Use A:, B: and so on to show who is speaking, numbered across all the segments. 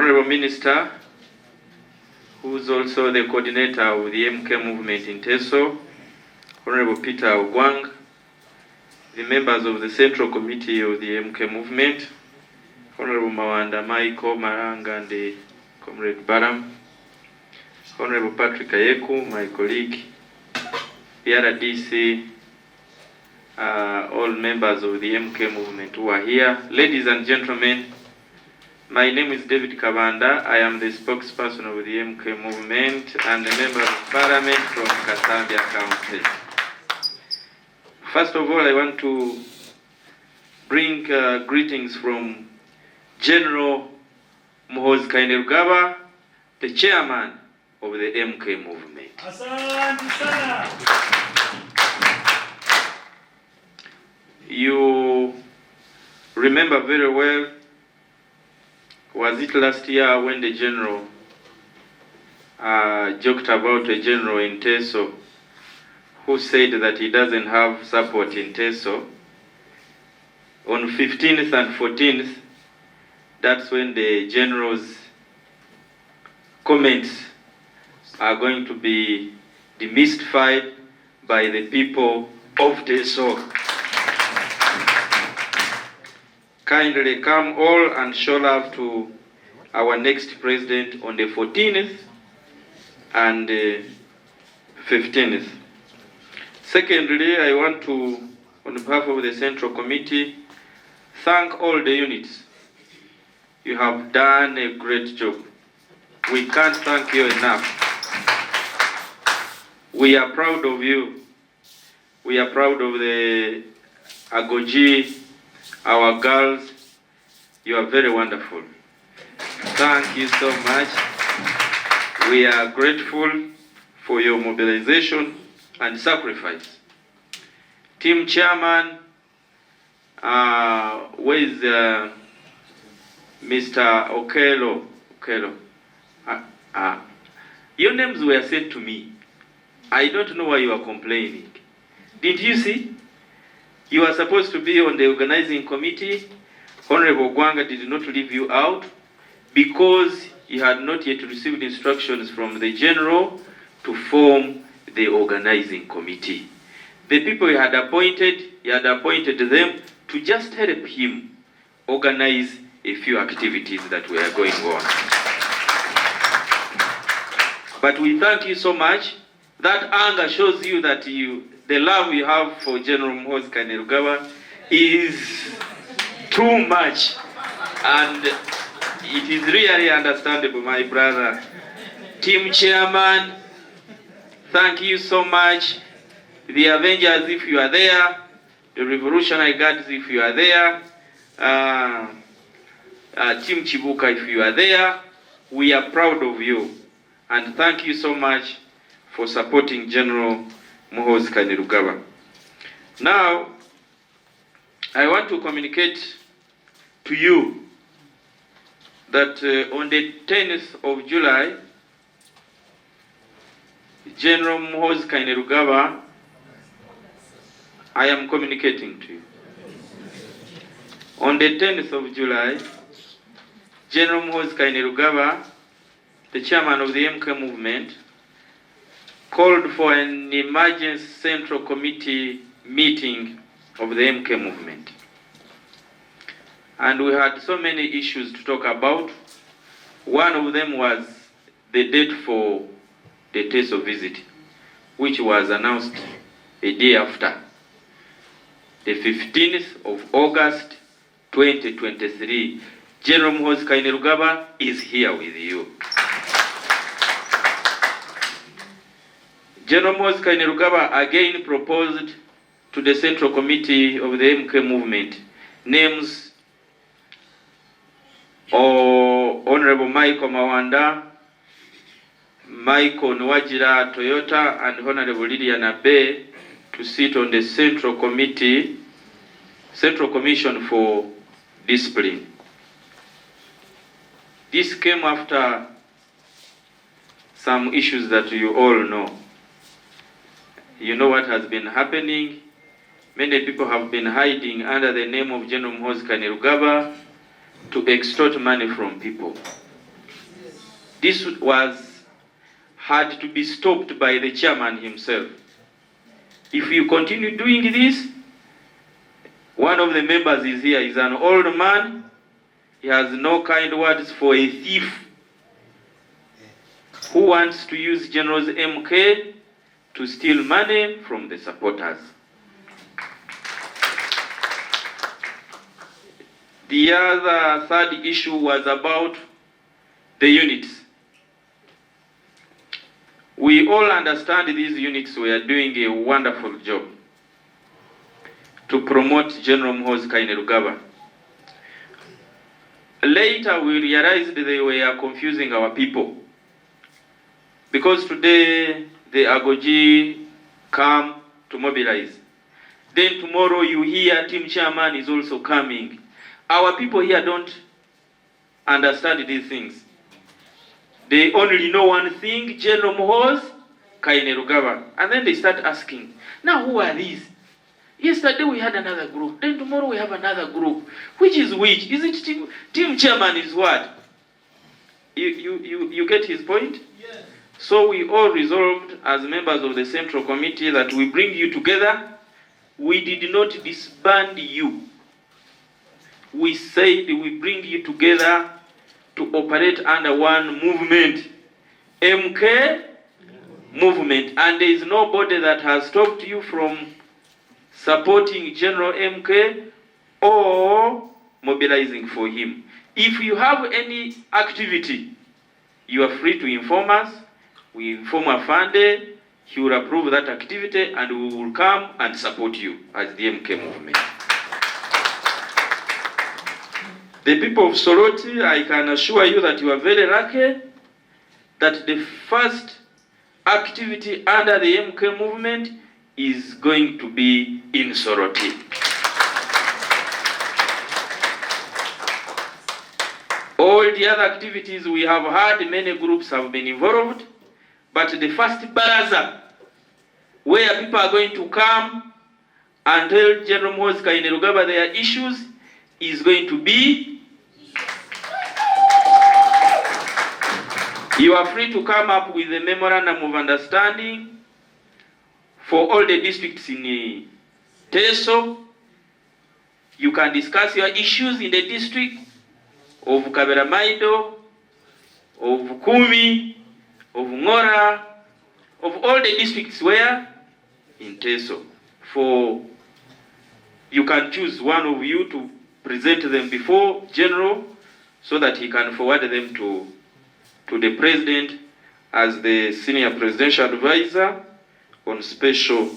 A: Honorable Minister, who is also the coordinator of the MK movement in Teso, Honorable Peter Ogwang, the members of the Central Committee of the MK movement, Honorable Mawanda Michael Maranga and the Comrade Baram, Honorable Patrick Ayeku, my colleague, the RDC, all members of the MK movement who are here. Ladies and gentlemen, my name is David Kabanda. I am the spokesperson of the MK movement and a member of parliament from Kasambia County. First of all, I want to bring greetings from General Muhoozi Kainerugaba, the chairman of the MK movement. You remember very well, was it last year when the general joked about a general in Teso who said that he doesn't have support in Teso. On 15th and 14th, that's when the general's comments are going to be demystified by the people of Teso. Kindly come all and show love to our next president on the 14th and 15th. Secondly, I want to, on behalf of the Central Committee, thank all the units. You have done a great job. We can't thank you enough. We are proud of you. We are proud of the Agoji, our girls. You are very wonderful. Thank you so much. We are grateful for your mobilization and sacrifice. Team chairman, where is Mr. Okelo? Your names were sent to me. I don't know why you are complaining. Did you see? You are supposed to be on the organizing committee. Honorable Gwanga did not leave you out because he had not yet received instructions from the general to form the organizing committee. The people he had appointed them to just help him organize a few activities that were going on. But we thank you so much. That anger shows you that the love you have for General Muhoozi Kainerugaba is too much. And it is really understandable, my brother. Team chairman, thank you so much. The Avengers, if you are there. The Revolutionary Guards, if you are there. Team Chibuka, if you are there. We are proud of you. And thank you so much for supporting General Muhoozi Kainerugaba. Now, I want to communicate to you that on the 10th of July, General Muhoozi Kainerugaba, I am communicating to you. On the 10th of July, General Muhoozi Kainerugaba, the chairman of the MK movement, called for an emergency Central Committee meeting of the MK movement. And we had so many issues to talk about. One of them was the date for the Teso visit, which was announced a day after. The 15th of August 2023. General Muhoozi Kainerugaba is here with you. General Muhoozi Kainerugaba again proposed to the Central Committee of the MK movement names Honorable Michael Mawanda, Michael Nwajira Toyota, and Honorable Liliana Bay to sit on the Central Commission for Discipline. This came after some issues that you all know. You know what has been happening. Many people have been hiding under the name of General Muhoozi Kainerugaba to extort money from people. this had to be stopped by the chairman himself. If you continue doing this, one of the members is here, he's an old man, he has no kind words for a thief who wants to use General's MK to steal money from the supporters. The other third issue was about the units. We all understand these units were doing a wonderful job to promote General Muhoozi Kainerugaba. Later we realized they were confusing our people, because today the Agoji come to mobilize. Then tomorrow you hear team chairman is also coming. Our people here don't understand these things. They only know one thing, General Muhoozi Kainerugaba. And then they start asking, now who are these? Yesterday we had another group, then tomorrow we have another group. Which is which? Is it team chairman is what? You get his point? Yes. So we all resolved as members of the Central Committee that we bring you together. We did not disband you. We said we bring you together to operate under one movement, MK movement. And there is nobody that has stopped you from supporting General MK or mobilizing for him. If you have any activity, you are free to inform us. We inform Afande, he will approve that activity, and we will come and support you as the MK movement. The people of Soroti, I can assure you that you are very lucky that the first activity under the MK movement is going to be in Soroti. All the other activities we have had, many groups have been involved, but the first baraza, where people are going to come and tell General Muhoozi Kainerugaba their issues, is going to be. You are free to come up with a memorandum of understanding for all the districts in Teso. You can discuss your issues in the district of Kaberamaido, of Kumi, of Ngora, of all the districts where in Teso. You can choose one of you to present them before General so that he can forward them to the President as the Senior Presidential Advisor on special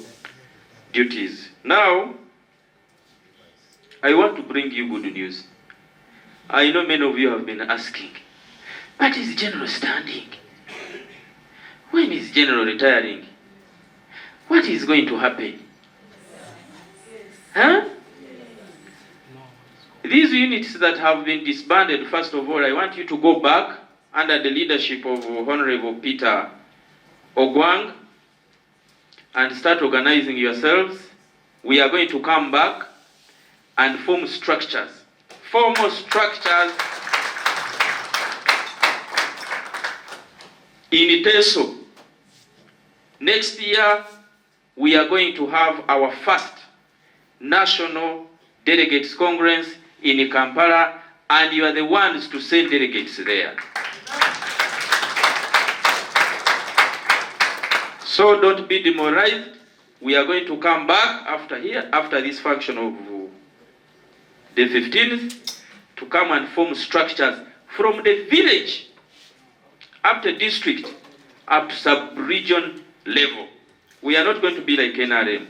A: duties. Now, I want to bring you good news. I know many of you have been asking, what is General standing? When is General retiring? What is going to happen? Huh? These units that have been disbanded, first of all, I want you to go back under the leadership of Honorable Peter Ogwang and start organizing yourselves. We are going to come back and form structures, formal structures in Teso. Next year, we are going to have our first National Delegates Congress in Kampala, and you are the ones to send delegates there. So don't be demoralized. We are going to come back after this function of the 15th, to come and form structures from the village up to district, up to sub-region level. We are not going to be like NRM,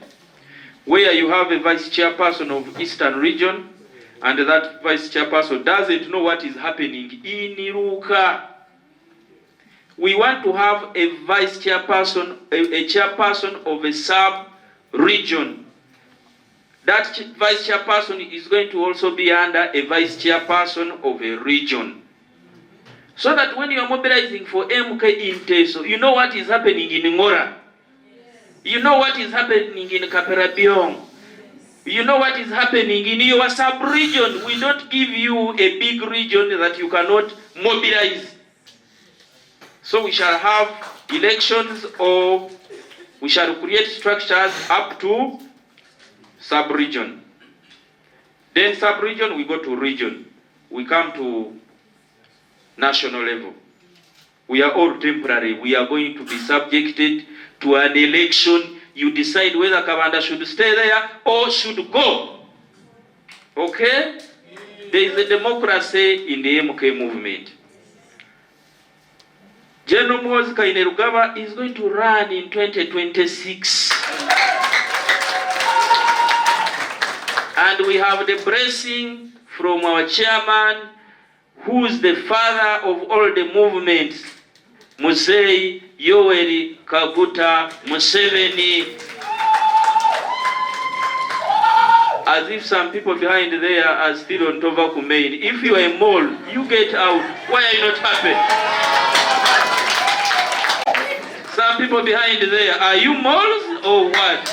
A: where you have a vice chairperson of Eastern region, and that vice chairperson doesn't know what is happening in Iruka. We want to have a vice chairperson, a chairperson of a sub-region. That vice chairperson is going to also be under a vice chairperson of a region. So that when you are mobilizing for MK in Teso, you know what is happening in Ngora. You know what is happening in Kaperabiong. You know what is happening in your sub-region. We don't give you a big region that you cannot mobilize. So we shall have elections, or we shall create structures up to sub-region. Then sub-region, we go to region. We come to national level. We are all temporary. We are going to be subjected to an election. You decide whether Kabanda should stay there or should go. Okay? There is a democracy in the MK movement. General Muhoozi Kainerugaba is going to run in 2026. And we have the blessing from our chairman, who is the father of all the movements, Muhoozi Yoweri Kaguta Museveni. As if some people behind there are still on Tobacco Main. If you are a mole, you get out. Why are you not happy? Some people behind there, are you moles or what?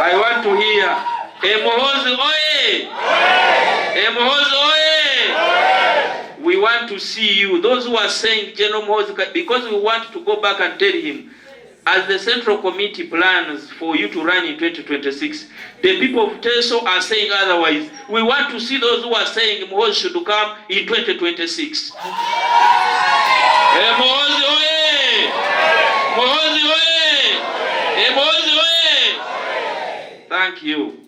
A: I want to hear, Muhoozi oye! Muhoozi oye! We want to see you. Those who are saying General Muhoozi, because we want to go back and tell him, as the Central Committee plans for you to run in 2026, the people of Teso are saying otherwise. We want to see those who are saying Muhoozi should come in 2026. Muhoozi oye! Muhoozi oye! Muhoozi oye! Thank you.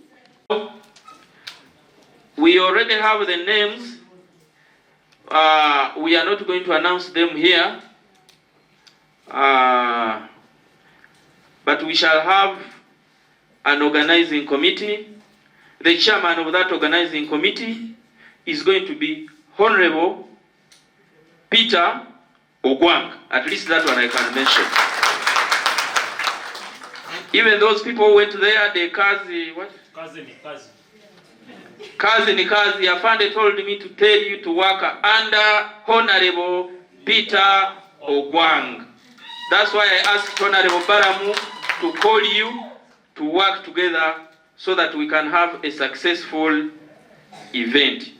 A: We already have the names. We are not going to announce them here. But we shall have an organizing committee. The chairman of that organizing committee is going to be Honorable Peter Ogwang. At least that one I can mention. Even those people went there, the Kazi, what? Kazi, Afande told me to tell you to work under Honorable Peter Ogwang. That's why I asked Honorable Baramu to call you to work together so that we can have a successful event.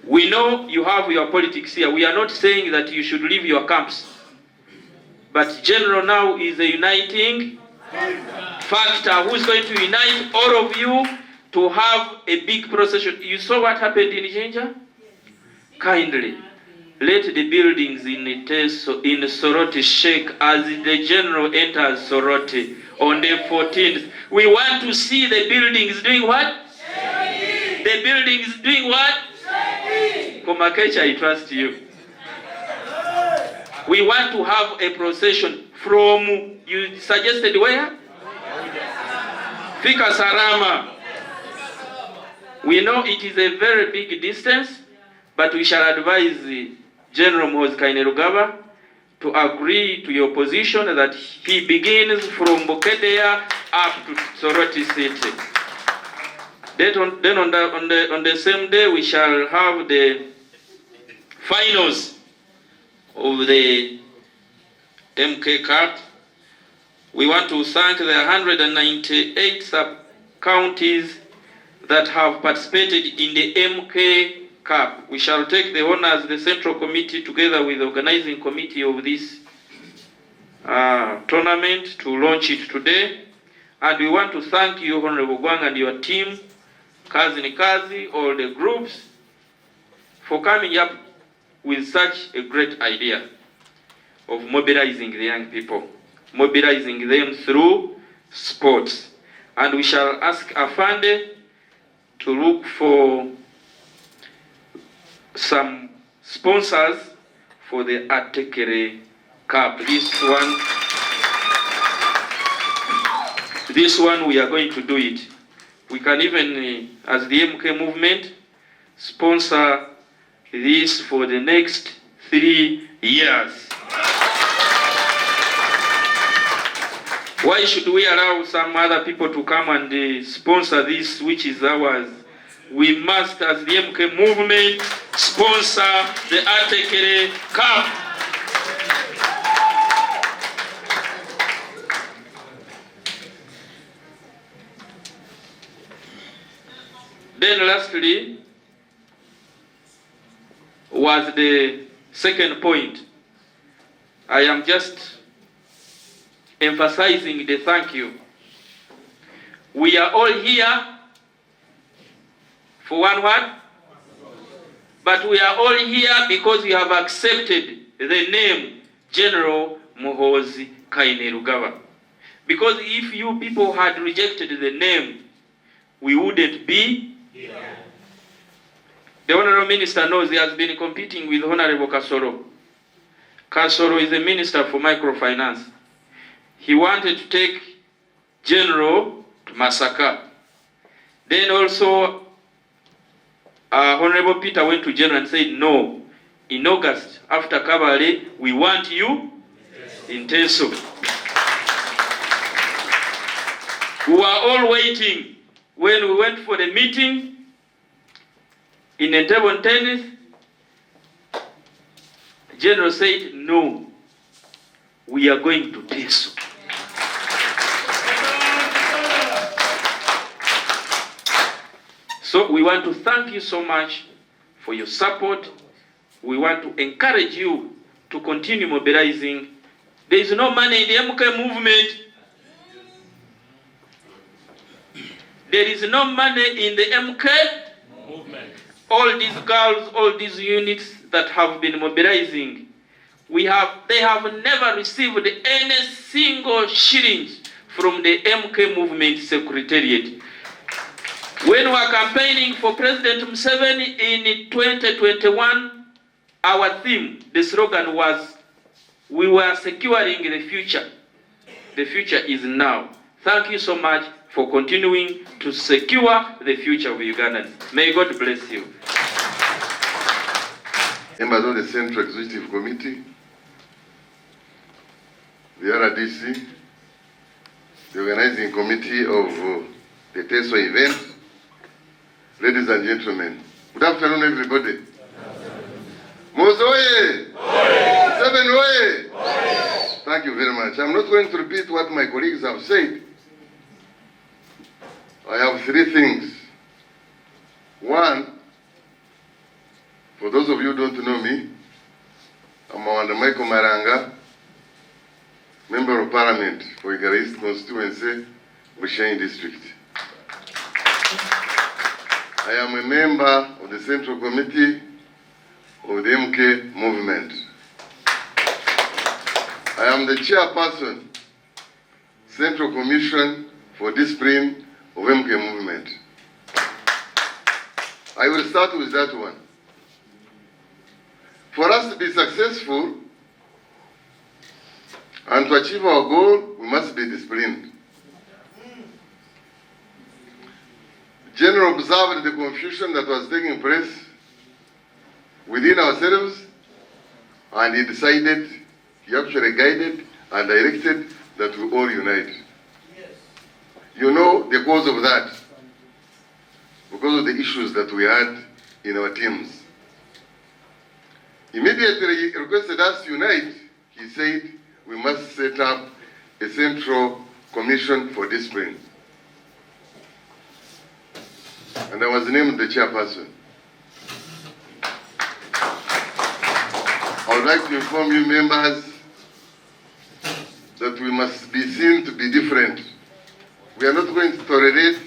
A: We know you have your politics here. We are not saying that you should leave your camps. But General now is a uniting factor who is going to unite all of you to have a big procession. You saw what happened in Jinja? Kindly let the buildings in Soroti shake as the General enters Soroti on the 14th. We want to see the buildings doing what? Shaking. The buildings doing what? Shaking. Komakecha, I trust you. We want to have a procession from, you suggested where? Fika Sarama. We know it is a very big distance, but we shall advise General Muhoozi Kainerugaba to agree to your position that he begins from Bokedea up to Soroti City. Then on the same day we shall have the finals of the MK Cup. We want to thank the 198 sub-counties that have participated in the MK Cup. We shall take the honors, the Central Committee, together with the organizing committee of this tournament, to launch it today. And we want to thank you, Honorable Gwang, and your team, Kazi Nikazi, all the groups, for coming up with such a great idea of mobilizing the young people, mobilizing them through sports. And we shall ask Afande to look for some sponsors for the Atekere Cup. This one we are going to do it. We can even, as the MK movement, sponsor this for the next 3 years. Why should we allow some other people to come and sponsor this, which is ours? We must, as the MK movement, sponsor the Atekere Cup. Then lastly was the second point. I am just emphasizing the thank you. We are all here for one word, but we are all here because we have accepted the name General Muhoozi Kainerugaba. Because if you people had rejected the name, we wouldn't be here. The Honorable Minister knows he has been competing with Honorable Kasoro. Kasoro is a Minister for Microfinance. He wanted to take General to Masaka. Then also, Honorable Peter went to General and said, no, in August, after Kabale, we want you in Teso. We were all waiting. When we went for the meeting in a table tennis, General said, no, we are going to Teso. So we want to thank you so much for your support. We want to encourage you to continue mobilizing. There is no money in the MK movement. There is no money in the MK movement. All these girls, all these units that have been mobilizing, they have never received any single shilling from the MK movement secretariat. When we were campaigning for President Museveni in 2021, our theme, the slogan was, we were securing the future. The future is now. Thank you so much for continuing to secure the future of Ugandans. May God bless you.
B: Members of the Central Executive Committee, the RDC, the organizing committee of the Teso event, ladies and gentlemen, good afternoon, everybody. Mozoye! Seven way! Thank you very much. I'm not going to repeat what my colleagues have said. I have three things. One, for those of you who don't know me, I'm Wanda Michael Maranga, Member of Parliament for Igara East Constituency, Bushenyi District. I am a member of the Central Committee of the MK movement. I am the chairperson, Central Commission for Discipline of MK movement. I will start with that one. For us to be successful and to achieve our goal, we must be disciplined. General observed the confusion that was taking place within ourselves, and he decided, he actually guided and directed that we all unite. Yes. You know the cause of that, because of the issues that we had in our teams. Immediately he requested us to unite. He said we must set up a Central Commission for Discipline. And I was named the chairperson. I would like to inform you members that we must be seen to be different. We are not going to tolerate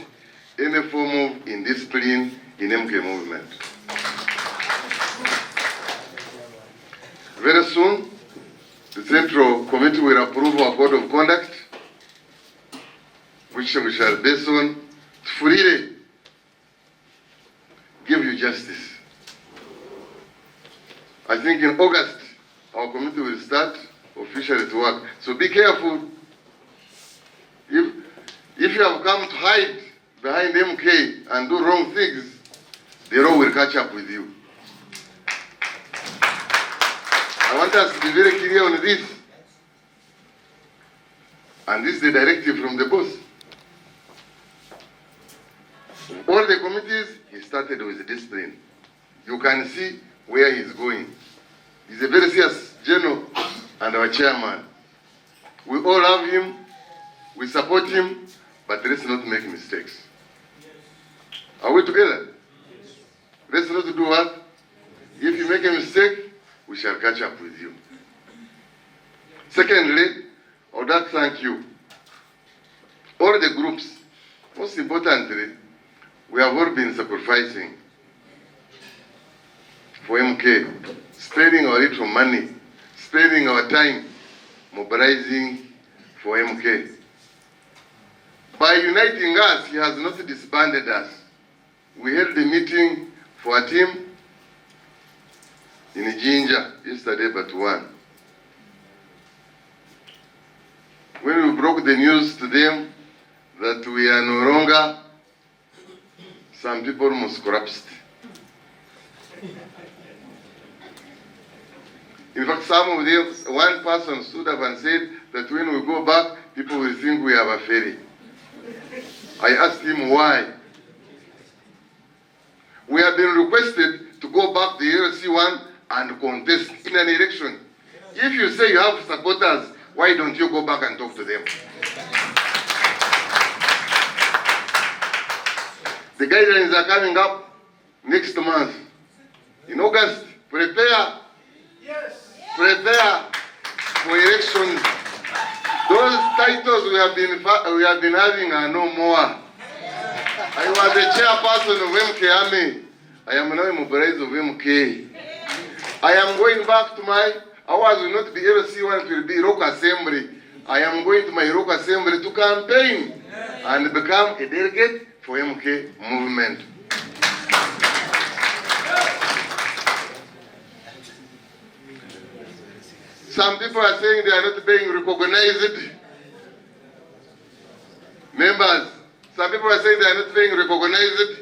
B: any form of indiscipline in MK movement. Very soon, the Central Committee will approve our code of conduct, which we shall base on to freely give you justice. I think in August, our committee will start officially to work. So be careful. If you have come to hide behind MK and do wrong things, the law will catch up with you. I want us to be very clear on this. And this is the directive from the boss. All the committees, he started with discipline. You can see where he's going. He's a very serious general and our chairman. We all love him, we support him, but let's not make mistakes. Are we together? Let's not do what? If you make a mistake, we shall catch up with you. Secondly, I would like to thank you. All the groups, most importantly, we have all been sacrificing for MK, spending our little money, spending our time, mobilizing for MK. By uniting us, he has not disbanded us. We held a meeting for a team in Jinja yesterday but one. When we broke the news to them that we are no longer, some people almost collapsed. In fact, some of them, one person stood up and said that when we go back, people will think we have a ferry. I asked him why. We have been requested to go back to the LC1 and contest in an election. If you say you have supporters, why don't you go back and talk to them? The guidelines are coming up next month. In August, prepare for elections. Those titles we have been having are no more. I was the chairperson of MK Army. I am now a mobilizer of MK. I am going back to my, ours will not be LC1, it will be Rock Assembly. I am going to my Rock Assembly to campaign and become a delegate for MK movement. Some people are saying they are not being recognized. Members, some people are saying they are not being recognized.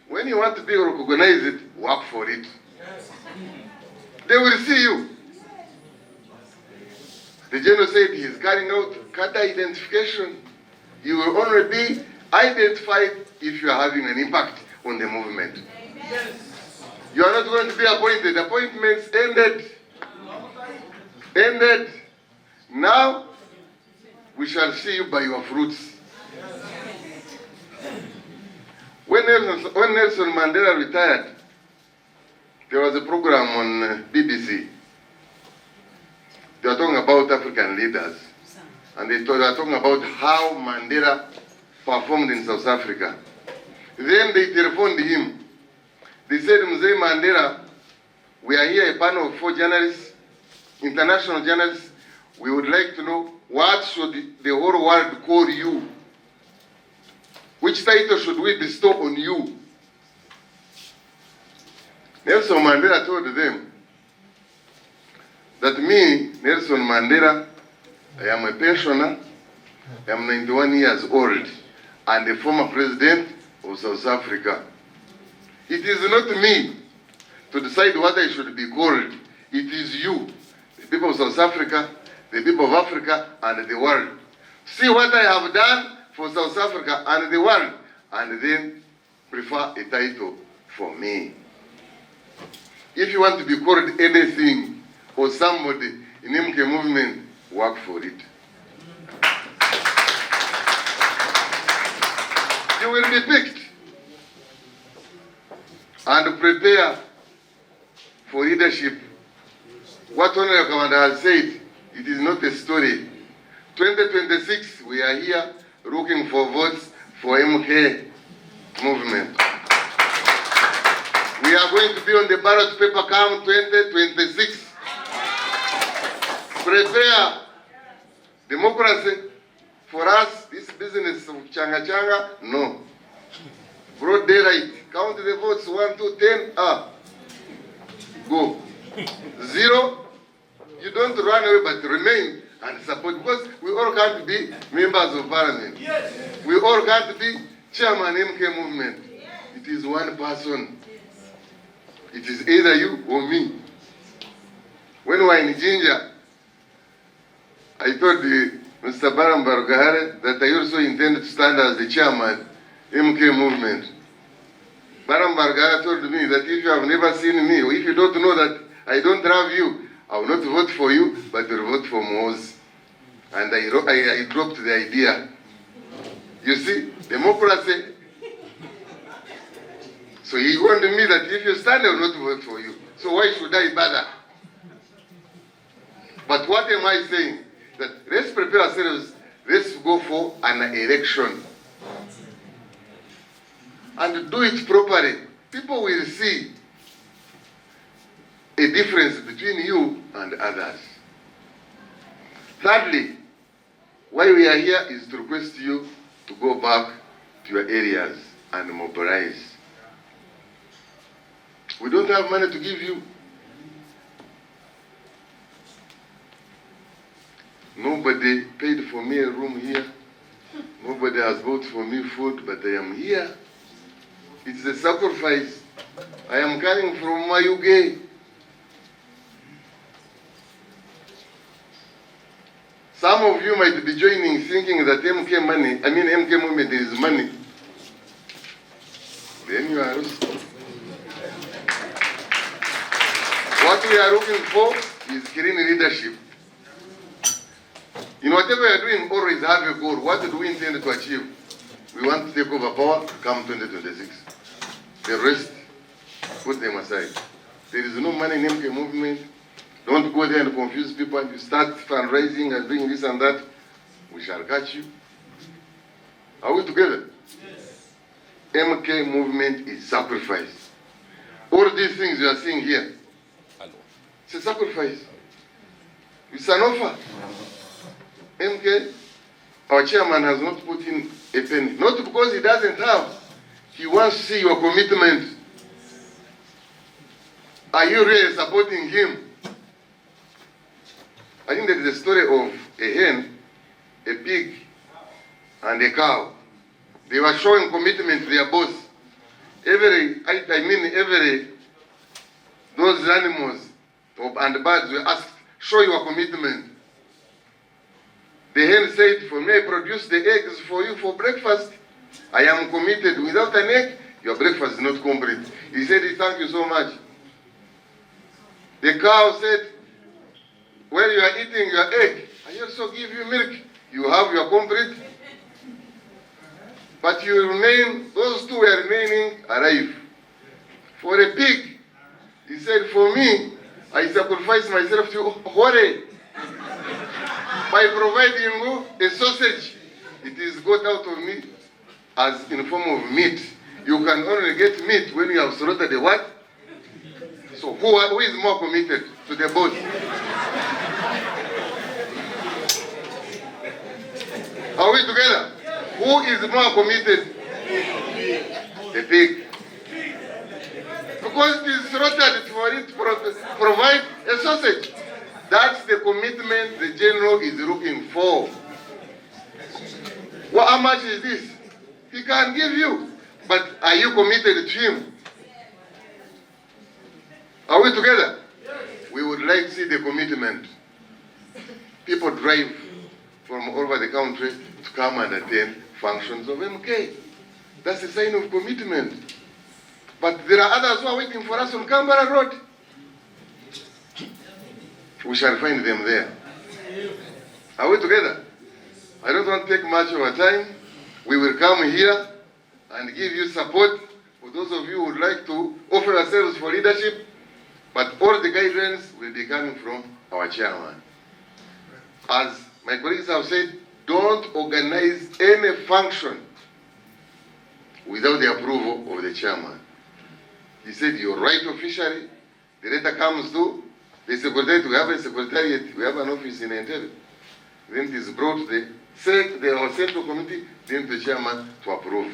B: When you want to be recognized, work for it. They will see you. The general said he is carrying out cadre identification. You will only be identified if you are having an impact on the movement. You are not going to be appointed. Appointments ended. Now, we shall see you by your fruits. When Nelson Mandela retired, there was a program on BBC. They were talking about African leaders. And they were talking about how Mandela performed in South Africa. Then they telephoned him. They said, Mzee Mandela, we are here a panel of 4 journalists, international journalists. We would like to know, what should the whole world call you? Which title should we bestow on you? Nelson Mandela told them that me, Nelson Mandela, I am a pensioner, I am 91 years old, and the former president of South Africa. It is not me to decide what I should be called. It is you, the people of South Africa, the people of Africa, and the world. See what I have done for South Africa and the world, and then prefer a title for me. If you want to be called anything or somebody in MK movement, work for it. You will be picked and prepare for leadership. What Honorable Commander has said, it is not a story. 2026, we are here looking for votes for MK movement. We are going to be on the ballot paper come 2026. Prepare democracy. For us, this business of changa changa, no. Broad daylight. Count the votes, 1, 2, 10, go. 0, you don't run away but remain and support, because we all can't be members of parliament. Yes. We all can't be chairman MK movement. It is one person. It is either you or me. When we were in Jinja, I told Mr. Barambargare that I also intend to stand as the chairman MK movement. Barambargare told me that if you have never seen me, or if you don't know that I don't love you, I will not vote for you, but I will vote for Muhoozi. And I dropped the idea. You see, democracy So he warned me that if you stand, I will not vote for you. So why should I bother? But what am I saying? That let's prepare ourselves, let's go for an election. And do it properly. People will see a difference between you and others. Thirdly, why we are here is to request you to go back to your areas and mobilize. We don't have money to give you. Nobody paid for me a room here. Nobody has bought for me food, but I am here. It's a sacrifice. I am coming from Uganda. Some of you might be joining thinking that MK movement is money. Then you are lost. What we are looking for is clean leadership. In whatever we are doing, always have a goal. What do we intend to achieve? We want to take over power come 2026. The rest, put them aside. There is no money in MK movement. Don't go there and confuse people and you start fundraising and doing this and that. We shall catch you. Are we together? Yes. MK movement is sacrifice. All these things you are seeing here, it's a sacrifice. It's an offer. MK, our chairman has not put in a penny. Not because he doesn't have. He wants to see your commitment. Are you really supporting him? I think there is a story of a hen, a pig, and a cow. They were showing commitment to their boss. Those animals and birds were asked, show your commitment. The hen said, for me, I produce the eggs for you for breakfast. I am committed. Without an egg, your breakfast is not complete. He said, thank you so much. The cow said, when you are eating your egg, I also give you milk. You have your complete. But you remain, those two were remaining alive. For a pig, he said, for me, I sacrifice myself to Hore. By providing you a sausage, it is got out of me as in form of meat. You can only get meat when you have slaughtered the what? So who is more committed to the boss? Are we together? Who is more committed? The pig. Because it is slaughtered for it to provide a sausage. That's the commitment the general is looking for. Well, how much is this? He can give you. But are you committed to him? Are we together? We would like to see the commitment. People drive from all over the country to come and attend functions of MK. That's a sign of commitment. But there are others who are waiting for us on Canberra Road. We shall find them there. Are we together? I don't want to take much of our time. We will come here and give you support for those of you who would like to offer yourselves for leadership. But all the guidelines will be coming from our chairman. As my colleagues have said, don't organize any function without the approval of the chairman. He said, you're right officially. The letter comes to the secretariat. We have a secretariat. We have an office in Entebbe. Then it is brought to the our central committee, then to the chairman to approve.